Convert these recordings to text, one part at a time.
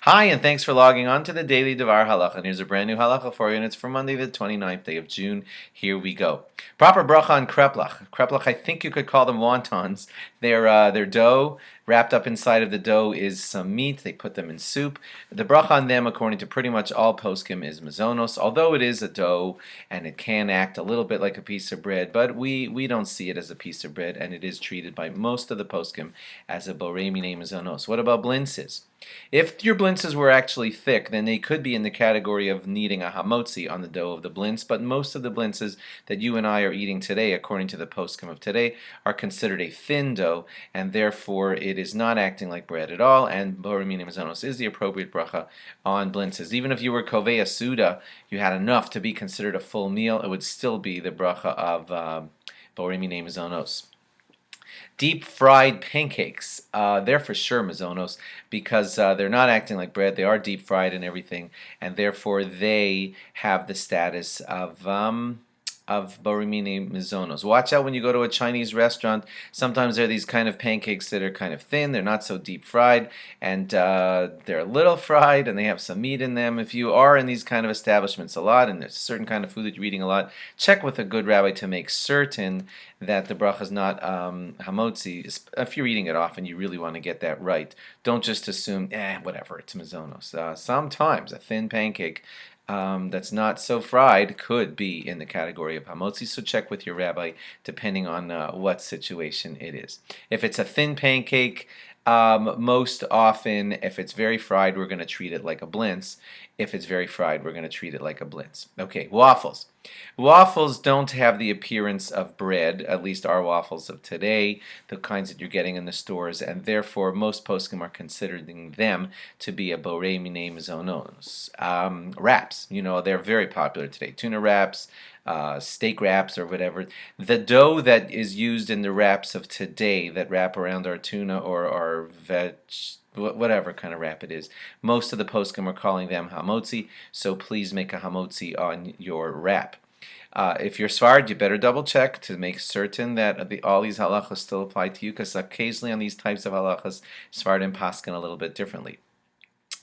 Hi, and thanks for logging on to the Daily DVAR halacha. And here's a brand new halacha for you, and it's for Monday, the 29th day of June. Here we go. Proper bracha on kreplach. Kreplach, I think you could call them wontons. They're dough. Wrapped up inside of the dough is some meat. They put them in soup. The bracha on them, according to pretty much all poskim, is mazonos, although it is a dough and it can act a little bit like a piece of bread, but we don't see it as a piece of bread, and it is treated by most of the poskim as a borei minei mazonos. What about blintzes? If your blintzes were actually thick, then they could be in the category of needing a hamotzi on the dough of the blintz, but most of the blintzes that you and I are eating today, according to the poskim of today, are considered a thin dough, and therefore it is not acting like bread at all, and borei minei mazonos is the appropriate bracha on blintzes. Even if you were kovei suda, you had enough to be considered a full meal, it would still be the bracha of borei minei mazonos. Deep fried pancakes, they're for sure mazonos because they're not acting like bread. They are deep fried and everything, and therefore they have the status of borei minei mazonos. Watch out when you go to a Chinese restaurant. Sometimes there are these kind of pancakes that are kind of thin. They're not so deep fried, and they're a little fried, and they have some meat in them. If you are in these kind of establishments a lot, and there's a certain kind of food that you're eating a lot, check with a good rabbi to make certain that the bracha is not hamotzi. If you're eating it often, you really want to get that right. Don't just assume, whatever, it's mazonos. Sometimes a thin pancake that's not so fried could be in the category of hamotzi, so check with your rabbi depending on what situation it is. If it's a thin pancake, most often, if it's very fried, we're going to treat it like a blintz. If it's very fried, we're going to treat it like a blintz. Okay, waffles. Waffles don't have the appearance of bread, at least our waffles of today, the kinds that you're getting in the stores, and therefore most poskim are considering them to be a borei minei mazonos. Wraps, they're very popular today. Tuna wraps, steak wraps, or whatever. The dough that is used in the wraps of today that wrap around our tuna or our whatever kind of wrap it is, most of the poskim are calling them hamotzi, so please make a hamotzi on your wrap. If you're Sfard, you better double check to make certain that all these halachas still apply to you, because occasionally on these types of halachas, Sfardim paskin a little bit differently.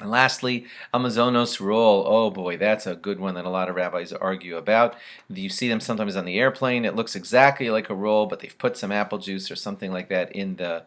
And lastly, a mazonos roll. Oh boy, that's a good one that a lot of rabbis argue about. You see them sometimes on the airplane. It looks exactly like a roll, but they've put some apple juice or something like that in the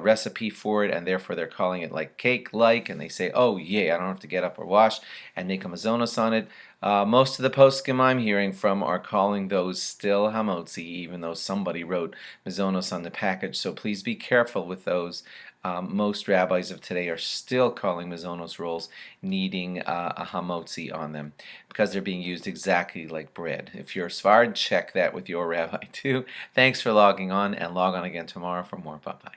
recipe for it, and therefore they're calling it like cake-like, and they say, oh yeah, I don't have to get up or wash, and make a mazonos on it. Most of the poskim I'm hearing from are calling those still hamotzi, even though somebody wrote mazonos on the package, so please be careful with those. Most rabbis of today are still calling mazonos rolls needing a hamotzi on them because they're being used exactly like bread. If you're Sfard, check that with your rabbi too. Thanks for logging on, and log on again tomorrow for more. Bye-bye.